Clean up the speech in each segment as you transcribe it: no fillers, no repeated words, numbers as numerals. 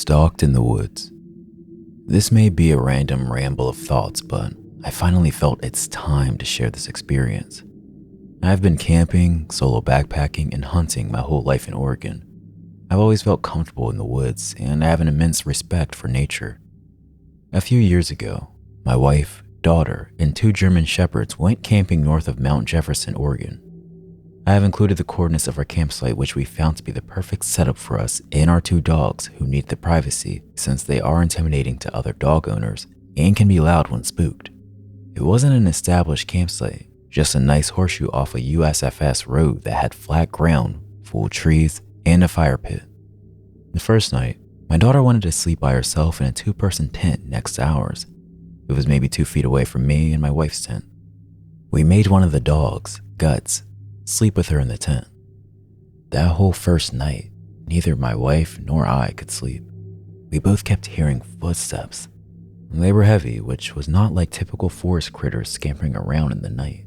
Stalked in the woods. This may be a random ramble of thoughts, but I finally felt it's time to share this experience. I've been camping, solo backpacking, and hunting my whole life in Oregon. I've always felt comfortable in the woods, and I have an immense respect for nature. A few years ago, my wife, daughter, and 2 German shepherds went camping north of Mount Jefferson, Oregon. I have included the coordinates of our campsite, which we found to be the perfect setup for us and our 2 dogs who need the privacy since they are intimidating to other dog owners and can be loud when spooked. It wasn't an established campsite, just a nice horseshoe off a USFS road that had flat ground, full trees, and a fire pit. The first night, my daughter wanted to sleep by herself in a 2-person tent next to ours. It was maybe 2 feet away from me and my wife's tent. We made one of the dogs, Guts, sleep with her in the tent. That whole first night, neither my wife nor I could sleep. We both kept hearing footsteps. They were heavy, which was not like typical forest critters scampering around in the night.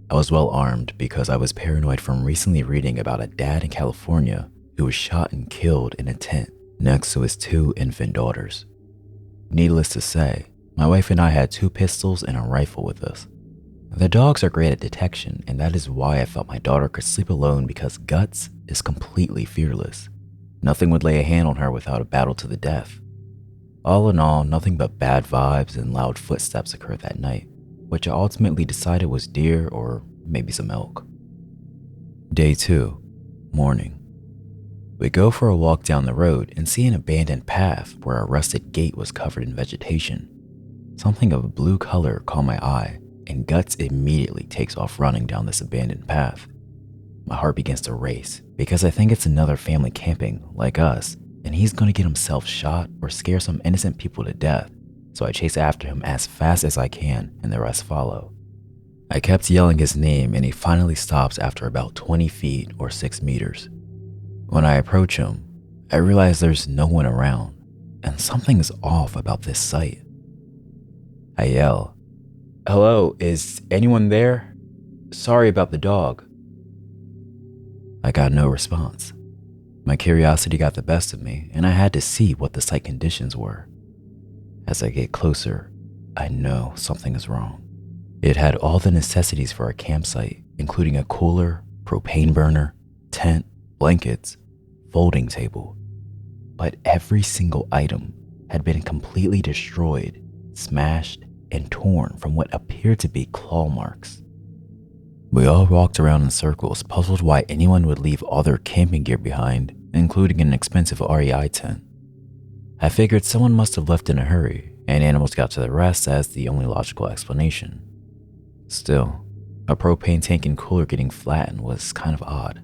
I was well armed because I was paranoid from recently reading about a dad in California who was shot and killed in a tent next to his 2 infant daughters. Needless to say, my wife and I had 2 pistols and a rifle with us. The dogs are great at detection, and that is why I felt my daughter could sleep alone because Guts is completely fearless. Nothing would lay a hand on her without a battle to the death. All in all, nothing but bad vibes and loud footsteps occurred that night, which I ultimately decided was deer or maybe some elk. Day 2, morning. We go for a walk down the road and see an abandoned path where a rusted gate was covered in vegetation. Something of a blue color caught my eye, and Guts immediately takes off running down this abandoned path. My heart begins to race because I think it's another family camping like us, and he's going to get himself shot or scare some innocent people to death, so I chase after him as fast as I can and the rest follow. I kept yelling his name and he finally stops after about 20 feet or 6 meters. When I approach him, I realize there's no one around, and something is off about this site. I yell, "Hello, is anyone there? Sorry about the dog." I got no response. My curiosity got the best of me, and I had to see what the site conditions were. As I get closer, I know something is wrong. It had all the necessities for a campsite, including a cooler, propane burner, tent, blankets, folding table. But every single item had been completely destroyed, smashed, and torn from what appeared to be claw marks. We all walked around in circles, puzzled why anyone would leave all their camping gear behind, including an expensive REI tent. I figured someone must have left in a hurry, and animals got to the rest as the only logical explanation. Still, a propane tank and cooler getting flattened was kind of odd.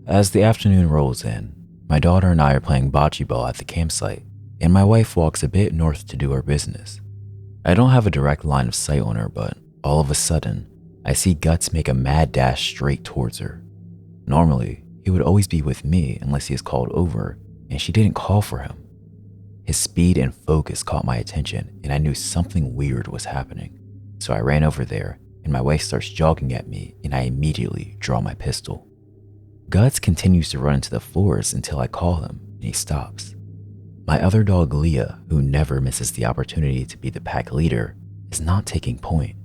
As the afternoon rolls in, my daughter and I are playing bocce ball at the campsite, and my wife walks a bit north to do her business. I don't have a direct line of sight on her, but all of a sudden, I see Guts make a mad dash straight towards her. Normally, he would always be with me unless he is called over, and she didn't call for him. His speed and focus caught my attention, and I knew something weird was happening. So I ran over there, and my wife starts jogging at me, and I immediately draw my pistol. Guts continues to run into the forest until I call him, and he stops. My other dog, Leah, who never misses the opportunity to be the pack leader, is not taking point.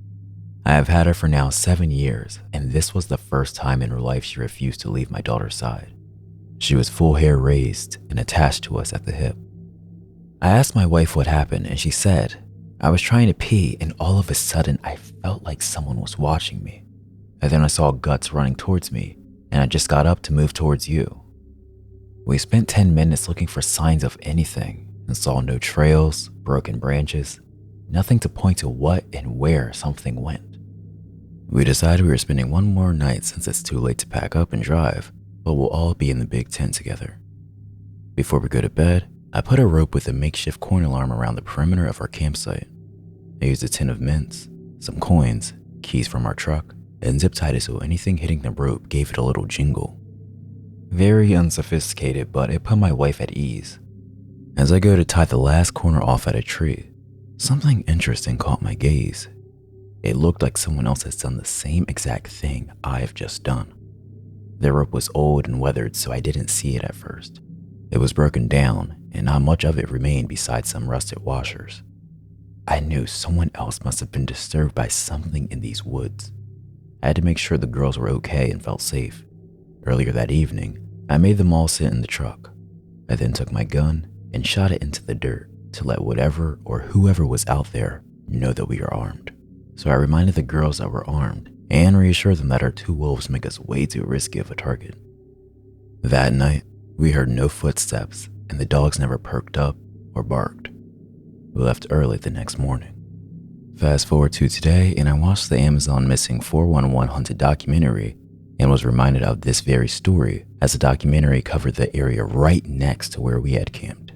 I have had her for now 7 years, and this was the first time in her life she refused to leave my daughter's side. She was full hair raised and attached to us at the hip. I asked my wife what happened, and she said, "I was trying to pee, and all of a sudden I felt like someone was watching me. And then I saw Guts running towards me, and I just got up to move towards you." We spent 10 minutes looking for signs of anything and saw no trails, broken branches, nothing to point to what and where something went. We decided we were spending one more night since it's too late to pack up and drive, but we'll all be in the big tent together. Before we go to bed, I put a rope with a makeshift coin alarm around the perimeter of our campsite. I used a tin of mints, some coins, keys from our truck, and zip tied it so anything hitting the rope gave it a little jingle. Very unsophisticated, but it put my wife at ease. As I go to tie the last corner off at a tree, something interesting caught my gaze. It looked like someone else has done the same exact thing I've just done. The rope was old and weathered, so I didn't see it at first. It was broken down, and not much of it remained besides some rusted washers. I knew someone else must have been disturbed by something in these woods. I had to make sure the girls were okay and felt safe. Earlier that evening, I made them all sit in the truck. I then took my gun and shot it into the dirt to let whatever or whoever was out there know that we are armed. So I reminded the girls that we're armed and reassured them that our two wolves make us way too risky of a target. That night, we heard no footsteps and the dogs never perked up or barked. We left early the next morning. Fast forward to today, and I watched the Amazon Missing 411 Haunted documentary and was reminded of this very story as the documentary covered the area right next to where we had camped.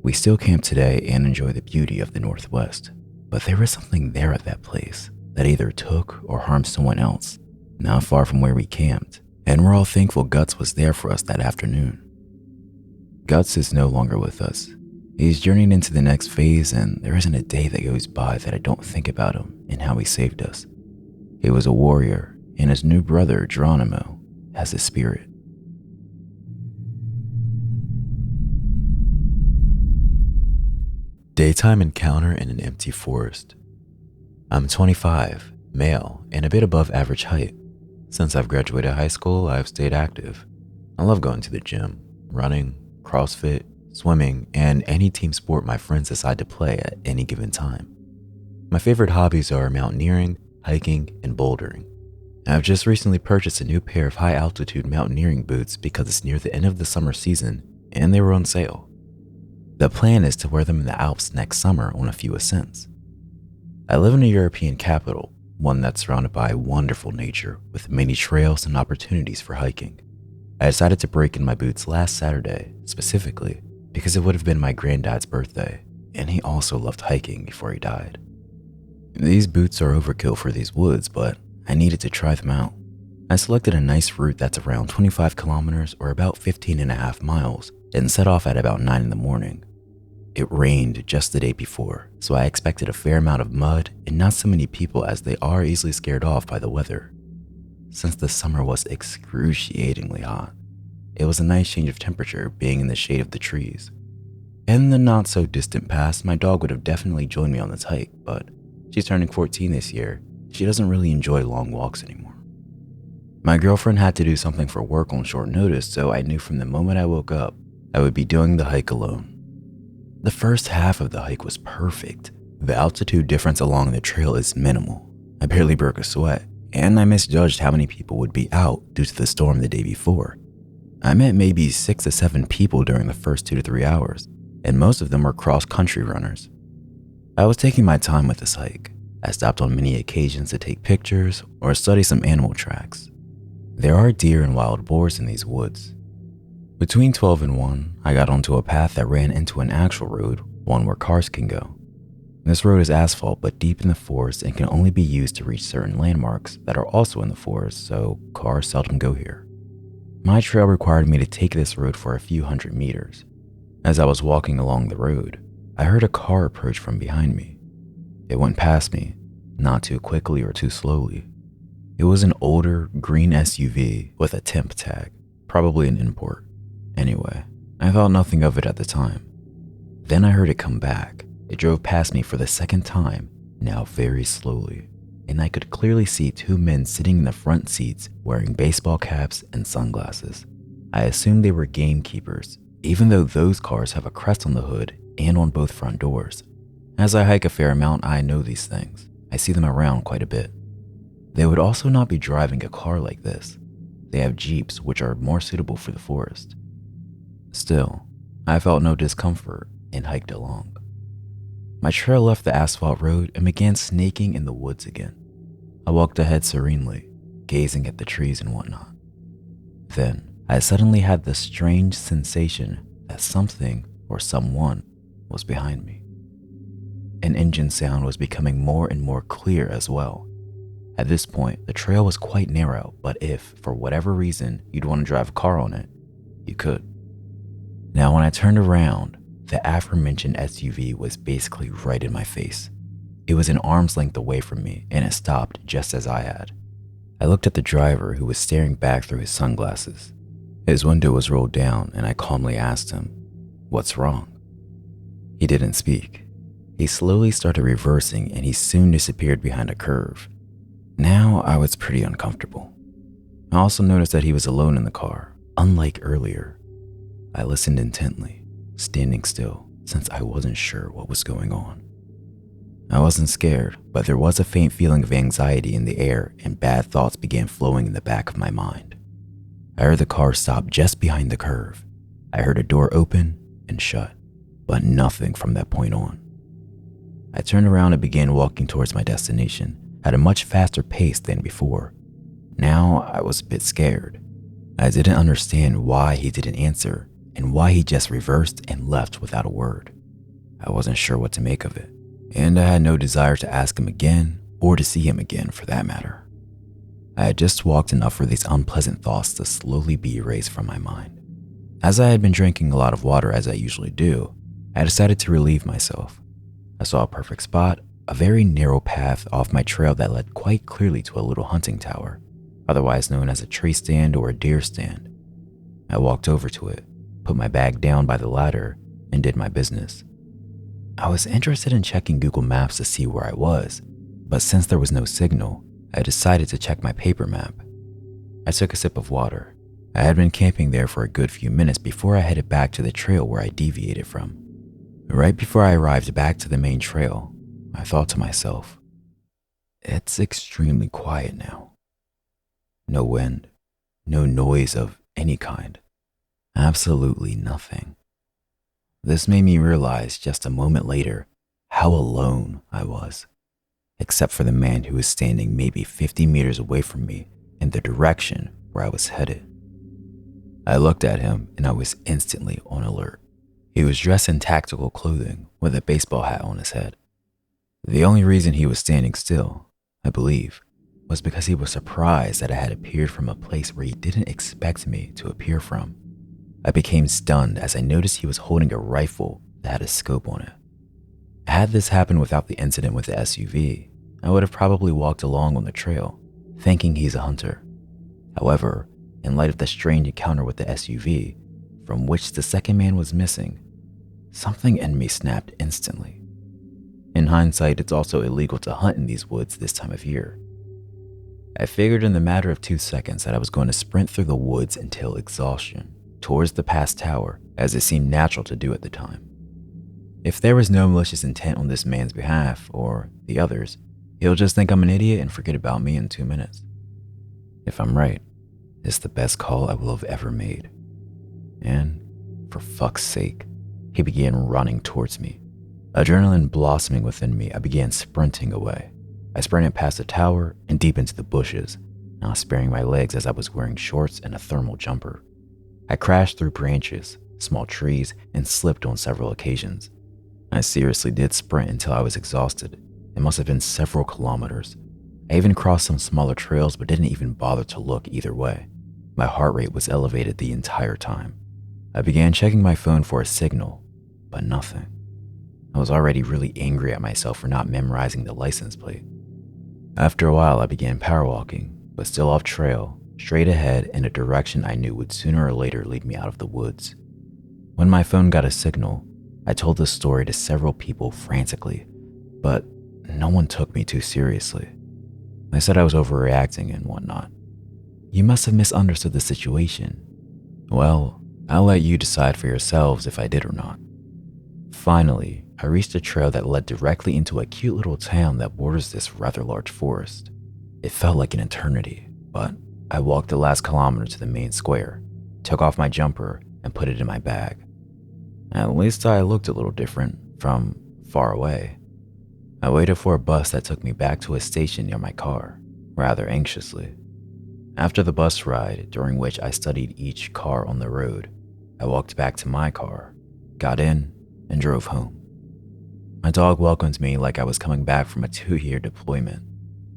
We still camp today and enjoy the beauty of the Northwest, but there was something there at that place that either took or harmed someone else, not far from where we camped, and we're all thankful Guts was there for us that afternoon. Guts is no longer with us. He's journeying into the next phase, and there isn't a day that goes by that I don't think about him and how he saved us. He was a warrior, and his new brother, Geronimo, has a spirit. Daytime encounter in an empty forest. I'm 25, male, and a bit above average height. Since I've graduated high school, I've stayed active. I love going to the gym, running, CrossFit, swimming, and any team sport my friends decide to play at any given time. My favorite hobbies are mountaineering, hiking, and bouldering. I've just recently purchased a new pair of high-altitude mountaineering boots because it's near the end of the summer season and they were on sale. The plan is to wear them in the Alps next summer on a few ascents. I live in a European capital, one that's surrounded by wonderful nature with many trails and opportunities for hiking. I decided to break in my boots last Saturday, specifically because it would have been my granddad's birthday, and he also loved hiking before he died. These boots are overkill for these woods, but I needed to try them out. I selected a nice route that's around 25 kilometers or about 15 and a half miles and set off at about 9 in the morning. It rained just the day before, so I expected a fair amount of mud and not so many people as they are easily scared off by the weather. Since the summer was excruciatingly hot, it was a nice change of temperature being in the shade of the trees. In the not so distant past, my dog would have definitely joined me on this hike, but she's turning 14 this year. She doesn't really enjoy long walks anymore. My girlfriend had to do something for work on short notice, so I knew from the moment I woke up, I would be doing the hike alone. The first half of the hike was perfect. The altitude difference along the trail is minimal. I barely broke a sweat, and I misjudged how many people would be out due to the storm the day before. I met maybe 6 to 7 people during the first 2 to 3 hours, and most of them were cross-country runners. I was taking my time with this hike. I stopped on many occasions to take pictures or study some animal tracks. There are deer and wild boars in these woods. Between 12 and 1, I got onto a path that ran into an actual road, one where cars can go. This road is asphalt but deep in the forest and can only be used to reach certain landmarks that are also in the forest, so cars seldom go here. My trail required me to take this road for a few hundred meters. As I was walking along the road, I heard a car approach from behind me. It went past me, not too quickly or too slowly. It was an older, green SUV with a temp tag, probably an import. Anyway, I thought nothing of it at the time. Then I heard it come back. It drove past me for the second time, now very slowly, and I could clearly see 2 men sitting in the front seats wearing baseball caps and sunglasses. I assumed they were gamekeepers, even though those cars have a crest on the hood and on both front doors. As I hike a fair amount, I know these things. I see them around quite a bit. They would also not be driving a car like this. They have Jeeps, which are more suitable for the forest. Still, I felt no discomfort and hiked along. My trail left the asphalt road and began snaking in the woods again. I walked ahead serenely, gazing at the trees and whatnot. Then, I suddenly had the strange sensation that something or someone was behind me. An engine sound was becoming more and more clear as well. At this point, the trail was quite narrow, but if, for whatever reason, you'd want to drive a car on it, you could. Now, when I turned around, the aforementioned SUV was basically right in my face. It was an arm's length away from me, and it stopped just as I had. I looked at the driver, who was staring back through his sunglasses. His window was rolled down, and I calmly asked him, "What's wrong?" He didn't speak. He slowly started reversing and he soon disappeared behind a curve. Now I was pretty uncomfortable. I also noticed that he was alone in the car, unlike earlier. I listened intently, standing still, since I wasn't sure what was going on. I wasn't scared, but there was a faint feeling of anxiety in the air and bad thoughts began flowing in the back of my mind. I heard the car stop just behind the curve. I heard a door open and shut, but nothing from that point on. I turned around and began walking towards my destination at a much faster pace than before. Now I was a bit scared. I didn't understand why he didn't answer and why he just reversed and left without a word. I wasn't sure what to make of it, and I had no desire to ask him again or to see him again for that matter. I had just walked enough for these unpleasant thoughts to slowly be erased from my mind. As I had been drinking a lot of water as I usually do, I decided to relieve myself. I saw a perfect spot, a very narrow path off my trail that led quite clearly to a little hunting tower, otherwise known as a tree stand or a deer stand. I walked over to it, put my bag down by the ladder, and did my business. I was interested in checking Google Maps to see where I was, but since there was no signal, I decided to check my paper map. I took a sip of water. I had been camping there for a good few minutes before I headed back to the trail where I deviated from. Right before I arrived back to the main trail, I thought to myself, it's extremely quiet now. No wind, no noise of any kind, absolutely nothing. This made me realize just a moment later how alone I was, except for the man who was standing maybe 50 meters away from me in the direction where I was headed. I looked at him and I was instantly on alert. He was dressed in tactical clothing with a baseball hat on his head. The only reason he was standing still, I believe, was because he was surprised that I had appeared from a place where he didn't expect me to appear from. I became stunned as I noticed he was holding a rifle that had a scope on it. Had this happened without the incident with the SUV, I would have probably walked along on the trail, thinking he's a hunter. However, in light of the strange encounter with the SUV, from which the second man was missing, something in me snapped instantly. In hindsight, it's also illegal to hunt in these woods this time of year. I figured in the matter of 2 seconds that I was going to sprint through the woods until exhaustion, towards the past tower, as it seemed natural to do at the time. If there was no malicious intent on this man's behalf, or the others, he'll just think I'm an idiot and forget about me in 2 minutes. If I'm right, it's the best call I will have ever made. And, for fuck's sake, he began running towards me. Adrenaline blossoming within me, I began sprinting away. I sprinted past the tower and deep into the bushes, not sparing my legs as I was wearing shorts and a thermal jumper. I crashed through branches, small trees, and slipped on several occasions. I seriously did sprint until I was exhausted. It must have been several kilometers. I even crossed some smaller trails but didn't even bother to look either way. My heart rate was elevated the entire time. I began checking my phone for a signal, but nothing. I was already really angry at myself for not memorizing the license plate. After a while, I began power walking, but still off trail, straight ahead in a direction I knew would sooner or later lead me out of the woods. When my phone got a signal, I told the story to several people frantically, but no one took me too seriously. They said I was overreacting and whatnot. You must have misunderstood the situation. Well, I'll let you decide for yourselves if I did or not. Finally, I reached a trail that led directly into a cute little town that borders this rather large forest. It felt like an eternity, but I walked the last kilometer to the main square, took off my jumper, and put it in my bag. At least I looked a little different from far away. I waited for a bus that took me back to a station near my car, rather anxiously. After the bus ride, during which I studied each car on the road, I walked back to my car, got in, and drove home. My dog welcomed me like I was coming back from a 2-year deployment.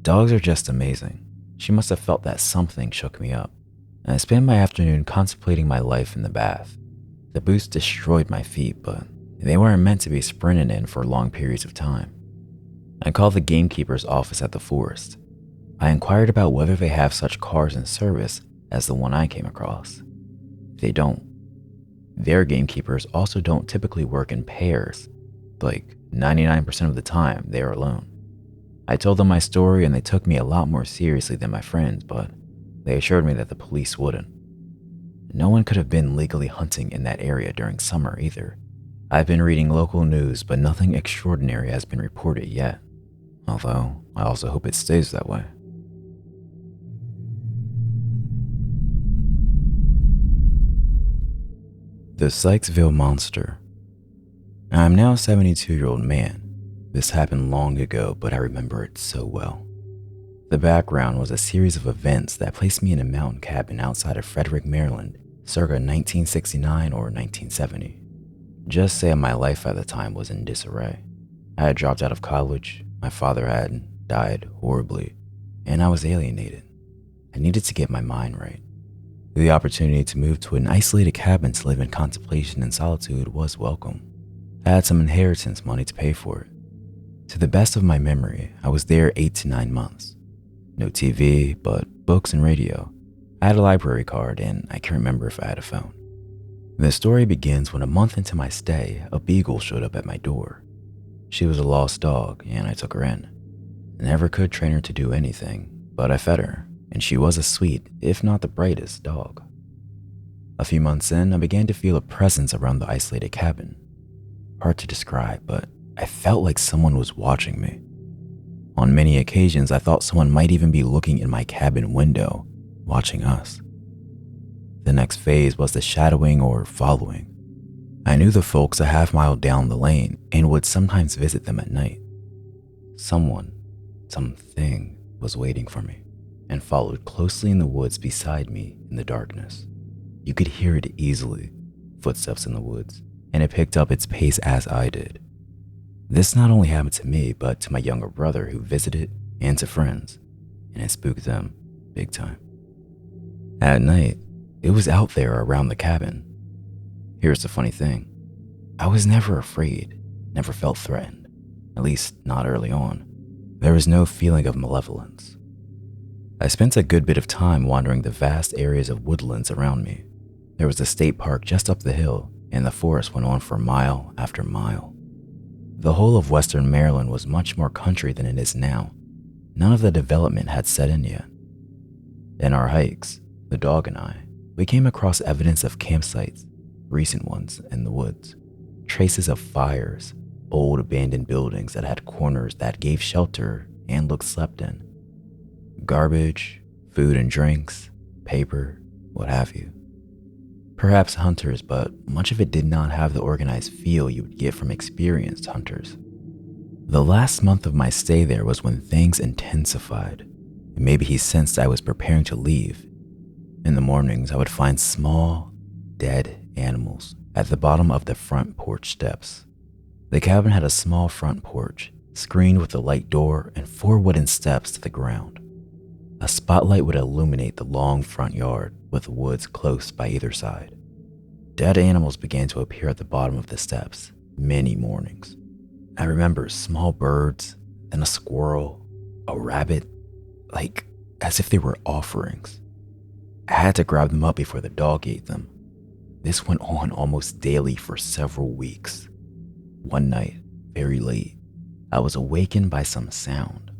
Dogs are just amazing. She must have felt that something shook me up. I spent my afternoon contemplating my life in the bath. The boost destroyed my feet, but they weren't meant to be sprinted in for long periods of time. I called the gamekeeper's office at the forest. I inquired about whether they have such cars in service as the one I came across. They don't. Their gamekeepers also don't typically work in pairs. Like 99% of the time, they are alone. I told them my story and they took me a lot more seriously than my friends, but they assured me that the police wouldn't. No one could have been legally hunting in that area during summer either. I've been reading local news, but nothing extraordinary has been reported yet. Although, I also hope it stays that way. The Sykesville Monster. I'm now a 72-year-old man. This happened long ago, but I remember it so well. The background was a series of events that placed me in a mountain cabin outside of Frederick, Maryland, circa 1969 or 1970. Just say my life at the time was in disarray. I had dropped out of college, my father had died horribly, and I was alienated. I needed to get my mind right. The opportunity to move to an isolated cabin to live in contemplation and solitude was welcome. I had some inheritance money to pay for it. To the best of my memory, I was there 8 to 9 months. No TV, but books and radio. I had a library card, and I can't remember if I had a phone. The story begins when a month into my stay, a beagle showed up at my door. She was a lost dog, and I took her in. I never could train her to do anything, but I fed her, and she was a sweet, if not the brightest, dog. A few months in, I began to feel a presence around the isolated cabin. Hard to describe, but I felt like someone was watching me. On many occasions, I thought someone might even be looking in my cabin window, watching us. The next phase was the shadowing or following. I knew the folks a half-mile down the lane and would sometimes visit them at night. Someone, something, was waiting for me and followed closely in the woods beside me in the darkness. You could hear it easily, footsteps in the woods, and it picked up its pace as I did. This not only happened to me, but to my younger brother who visited and to friends, and it spooked them big time. At night, it was out there around the cabin. Here's the funny thing. I was never afraid, never felt threatened, at least not early on. There was no feeling of malevolence. I spent a good bit of time wandering the vast areas of woodlands around me. There was a state park just up the hill, and the forest went on for mile after mile. The whole of western Maryland was much more country than it is now. None of the development had set in yet. In our hikes, the dog and I, we came across evidence of campsites, recent ones in the woods, traces of fires, old abandoned buildings that had corners that gave shelter and looked slept in, garbage, food and drinks, paper, what have you. Perhaps hunters, but much of it did not have the organized feel you would get from experienced hunters. The last month of my stay there was when things intensified, and maybe he sensed I was preparing to leave. In the mornings, I would find small, dead animals at the bottom of the front porch steps. The cabin had a small front porch, screened with a light door and 4 wooden steps to the ground. A spotlight would illuminate the long front yard with woods close by either side. Dead animals began to appear at the bottom of the steps many mornings. I remember small birds, then a squirrel, a rabbit, like as if they were offerings. I had to grab them up before the dog ate them. This went on almost daily for several weeks. One night, very late, I was awakened by some sound.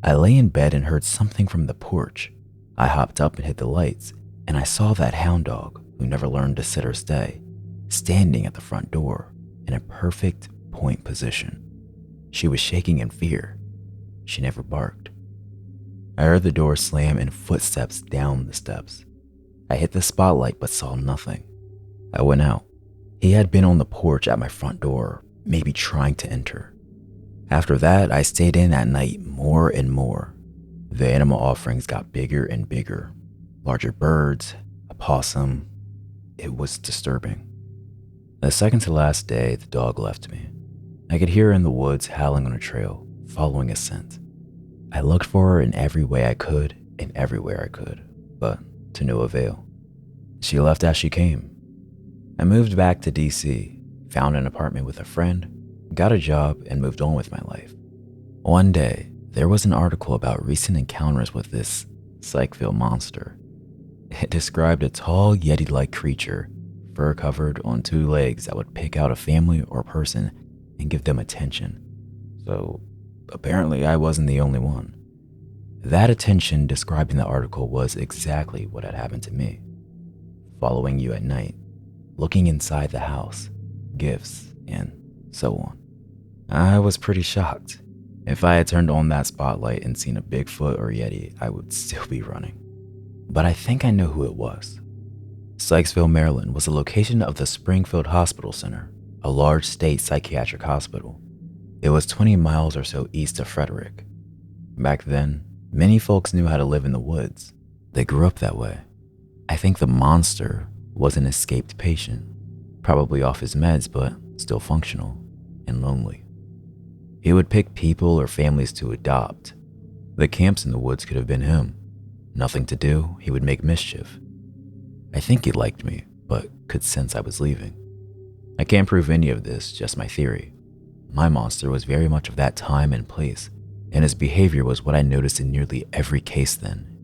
I lay in bed and heard something from the porch. I hopped up and hit the lights, and I saw that hound dog, who never learned to sit or stay, standing at the front door in a perfect point position. She was shaking in fear. She never barked. I heard the door slam and footsteps down the steps. I hit the spotlight but saw nothing. I went out. He had been on the porch at my front door, maybe trying to enter. After that, I stayed in at night more and more. The animal offerings got bigger and bigger. Larger birds, a possum. It was disturbing. The second to last day, the dog left me. I could hear her in the woods howling on a trail, following a scent. I looked for her in every way I could and everywhere I could, but to no avail. She left as she came. I moved back to DC, found an apartment with a friend, got a job, and moved on with my life. One day, there was an article about recent encounters with this Sykesville monster. It described a tall Yeti-like creature, fur covered on two legs that would pick out a family or person and give them attention. So apparently I wasn't the only one. That attention described in the article was exactly what had happened to me. Following you at night, looking inside the house, gifts, and so on. I was pretty shocked. If I had turned on that spotlight and seen a Bigfoot or Yeti, I would still be running. But I think I know who it was. Sykesville, Maryland was the location of the Springfield Hospital Center, a large state psychiatric hospital. It was 20 miles or so east of Frederick. Back then, many folks knew how to live in the woods. They grew up that way. I think the monster was an escaped patient, probably off his meds but still functional and lonely. He would pick people or families to adopt. The camps in the woods could have been him. Nothing to do, he would make mischief. I think he liked me, but could sense I was leaving. I can't prove any of this, just my theory. My monster was very much of that time and place, and his behavior was what I noticed in nearly every case then,